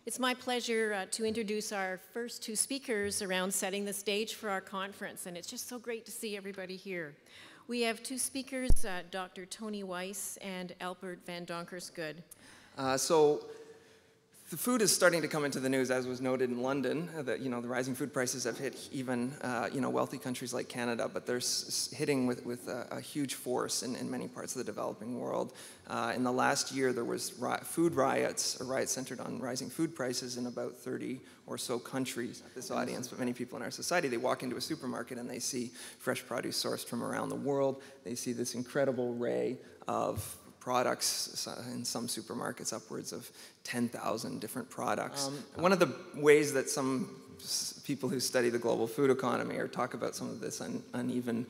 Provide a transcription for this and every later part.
It's my pleasure to introduce our first two speakers around setting the stage for our conference, and it's just so great to see everybody here. We have two speakers, Dr. Tony Weiss and Albert van Donkersgoed. So the food is starting to come into the news, as was noted in London. That the rising food prices have hit even wealthy countries like Canada, but they're hitting with a huge force in many parts of the developing world. In the last year, there was food riots, a riot centered on rising food prices in about 30 or so countries. This audience, but many people in our society, they walk into a supermarket and they see fresh produce sourced from around the world. They see this incredible array of products, in some supermarkets upwards of 10,000 different products. One of the ways that some people who study the global food economy or talk about some of this uneven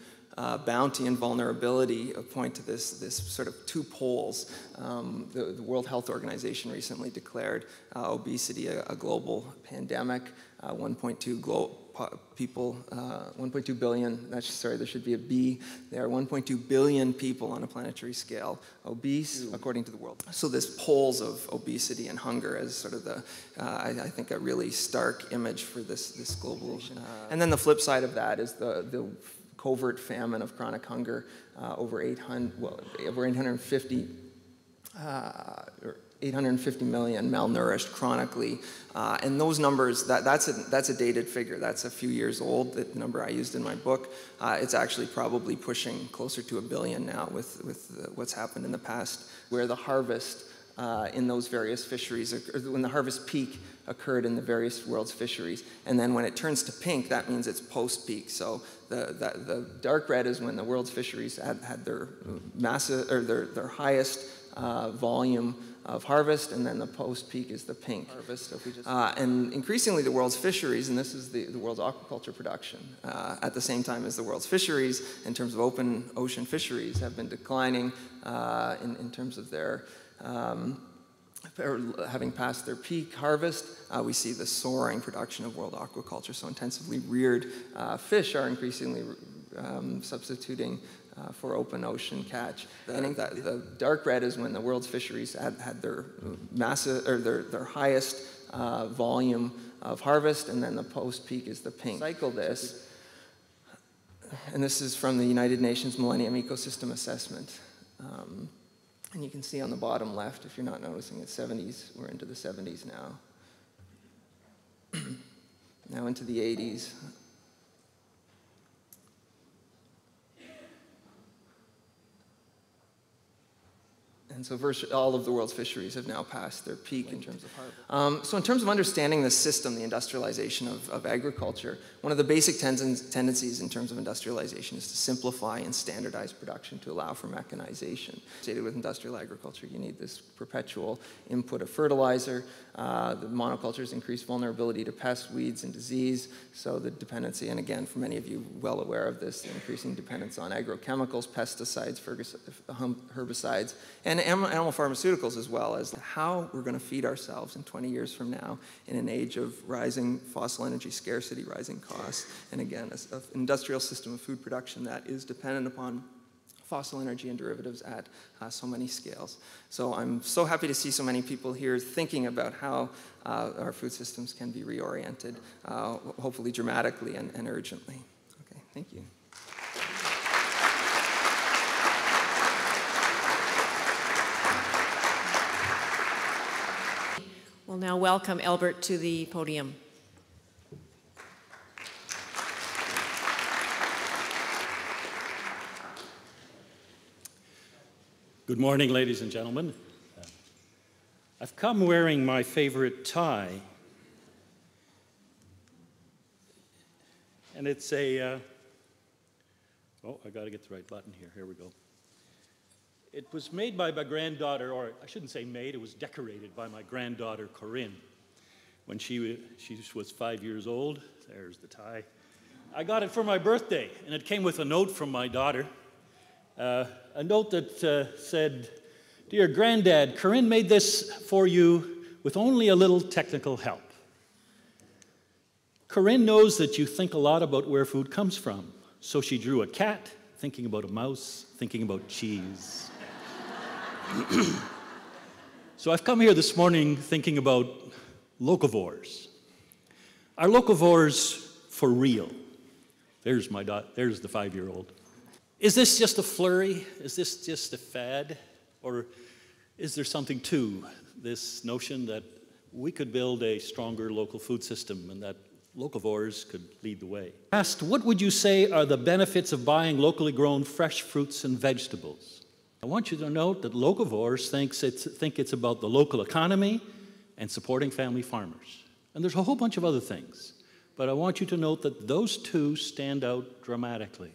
bounty and vulnerability point to this sort of two poles. The World Health Organization recently declared obesity a global pandemic. 1.2 billion, sorry, there should be a B there, 1.2 billion people on a planetary scale obese, according to the world. So this poles of obesity and hunger as sort of I think a really stark image for this global. And then the flip side of that is the covert famine of chronic hunger, over 850 million malnourished chronically, and those numbers, that's a dated figure. That's a few years old, the number I used in my book. It's actually probably pushing closer to 1 billion now with what's happened in the past, where the harvest in those various fisheries, or when the harvest peak occurred in the various world's fisheries, and then when it turns to pink, that means it's post-peak. So the dark red is when the world's fisheries had their massive, or their highest volume of harvest, and then the post-peak is the pink harvest. And increasingly the world's fisheries, and this is the world's aquaculture production, at the same time as the world's fisheries, in terms of open ocean fisheries, have been declining in terms of their, having passed their peak harvest. We see the soaring production of world aquaculture, so intensively reared fish are increasingly substituting for open ocean catch. I think that the dark red is when the world's fisheries had their massive, or their highest volume of harvest, and then the post-peak is the pink. Cycle this, and this is from the United Nations Millennium Ecosystem Assessment. And you can see on the bottom left, if you're not noticing it, 70s, we're into the 70s now. Now into the 80s. And so virtually all of the world's fisheries have now passed their peak in terms of harvest. So in terms of understanding the system, the industrialization of agriculture, one of the basic tendencies in terms of industrialization is to simplify and standardize production to allow for mechanization. Associated with industrial agriculture, you need this perpetual input of fertilizer. The monocultures increase vulnerability to pests, weeds, and disease. So the dependency, and again, for many of you well aware of this, the increasing dependence on agrochemicals, pesticides, herbicides, and animal pharmaceuticals, as well as how we're going to feed ourselves in 20 years from now in an age of rising fossil energy scarcity, rising costs, and again, an industrial system of food production that is dependent upon fossil energy and derivatives at so many scales. So I'm so happy to see so many people here thinking about how our food systems can be reoriented, hopefully dramatically and urgently. Okay, thank you. We'll now welcome Albert to the podium. Good morning, ladies and gentlemen. I've come wearing my favorite tie, and it's a, oh, I gotta get the right button here, here we go. It was made by my granddaughter, or I shouldn't say made, it was decorated by my granddaughter, Corinne. When she was 5 years old, there's the tie. I got it for my birthday, and it came with a note from my daughter. A note that said, "Dear Granddad, Corinne made this for you with only a little technical help. Corinne knows that you think a lot about where food comes from, so she drew a cat, thinking about a mouse, thinking about cheese." So I've come here this morning thinking about Locavores. Are locavores for real? There's the 5-year-old. Is this just a flurry? Is this just a fad? Or is there something to this notion that we could build a stronger local food system and that locavores could lead the way? Asked, what would you say are the benefits of buying locally grown fresh fruits and vegetables? I want you to note that locavores think it's about the local economy and supporting family farmers. And there's a whole bunch of other things. But I want you to note that those two stand out dramatically.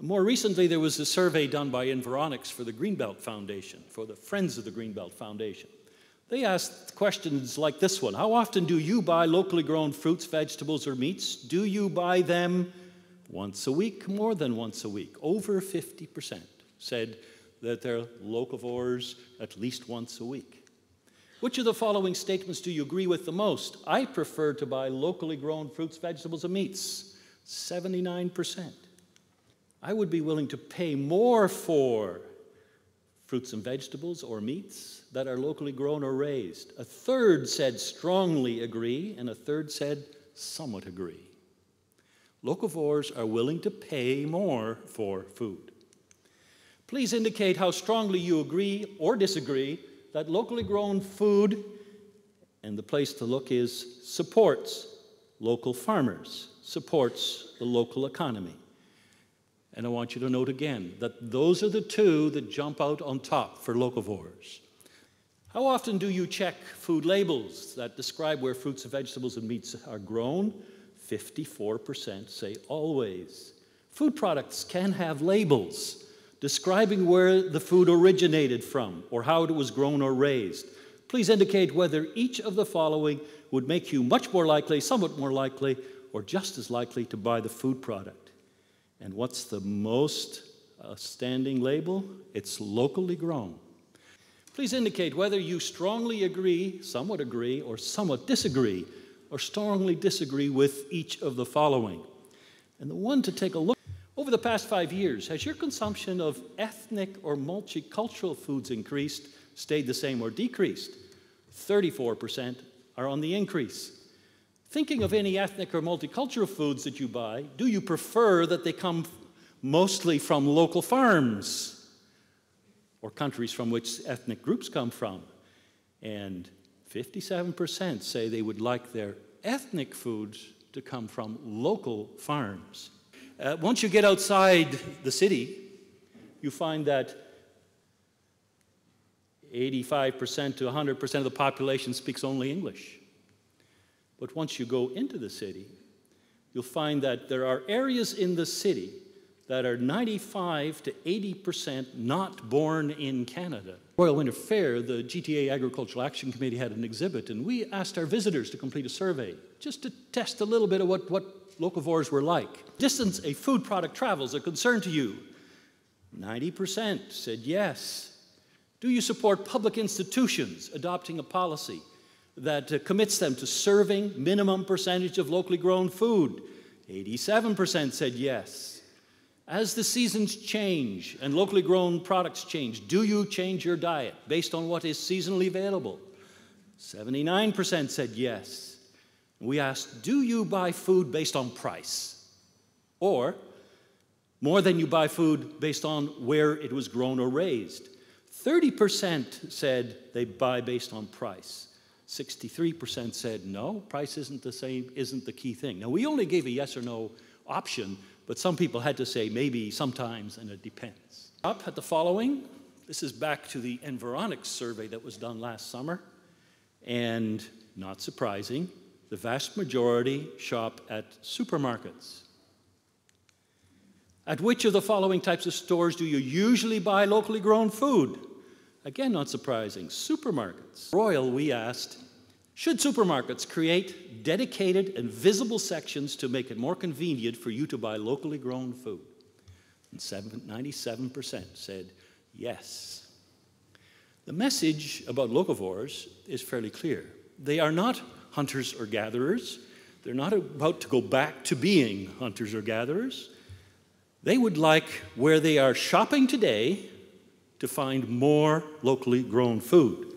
More recently, there was a survey done by Environics for the Greenbelt Foundation, for the Friends of the Greenbelt Foundation. They asked questions like this one: how often do you buy locally grown fruits, vegetables, or meats? Do you buy them once a week, more than once a week? Over 50% said that they're locavores at least once a week. Which of the following statements do you agree with the most? I prefer to buy locally grown fruits, vegetables, and meats. 79%. I would be willing to pay more for fruits and vegetables or meats that are locally grown or raised. A third said strongly agree, and a third said somewhat agree. Locavores are willing to pay more for food. Please indicate how strongly you agree or disagree that locally grown food, and the place to look is, supports local farmers, supports the local economy. And I want you to note again that those are the two that jump out on top for locavores. How often do you check food labels that describe where fruits and vegetables and meats are grown? 54% say always. Food products can have labels describing where the food originated from or how it was grown or raised. Please indicate whether each of the following would make you much more likely, somewhat more likely, or just as likely to buy the food product. And what's the most standing label? It's locally grown. Please indicate whether you strongly agree, somewhat agree, or somewhat disagree, or strongly disagree with each of the following. And the one to take a look. Over the past 5 years, has your consumption of ethnic or multicultural foods increased, stayed the same, or decreased? 34% are on the increase. Thinking of any ethnic or multicultural foods that you buy, do you prefer that they come mostly from local farms or countries from which ethnic groups come from? And 57% say they would like their ethnic foods to come from local farms. Once you get outside the city, you find that 85% to 100% of the population speaks only English. But once you go into the city, you'll find that there are areas in the city that are 95 to 80% not born in Canada. Royal Winter Fair, the GTA Agricultural Action Committee had an exhibit, and we asked our visitors to complete a survey just to test a little bit of what locavores were like. Distance a food product travels a concern to you? 90% said yes. Do you support public institutions adopting a policy that commits them to serving minimum percentage of locally grown food? 87% said yes. As the seasons change and locally grown products change, do you change your diet based on what is seasonally available? 79% said yes. We asked, do you buy food based on price? Or more than you buy food based on where it was grown or raised? 30% said they buy based on price. 63% said no, price isn't the key thing. Now, we only gave a yes or no option, but some people had to say maybe, sometimes, and it depends. Up at the following, this is back to the Environics survey that was done last summer, and not surprising, the vast majority shop at supermarkets. At which of the following types of stores do you usually buy locally grown food? Again, not surprising, supermarkets. Royal, we asked, should supermarkets create dedicated and visible sections to make it more convenient for you to buy locally grown food? And 97% said yes. The message about locavores is fairly clear. They are not hunters or gatherers. They're not about to go back to being hunters or gatherers. They would like, where they are shopping today, to find more locally grown food.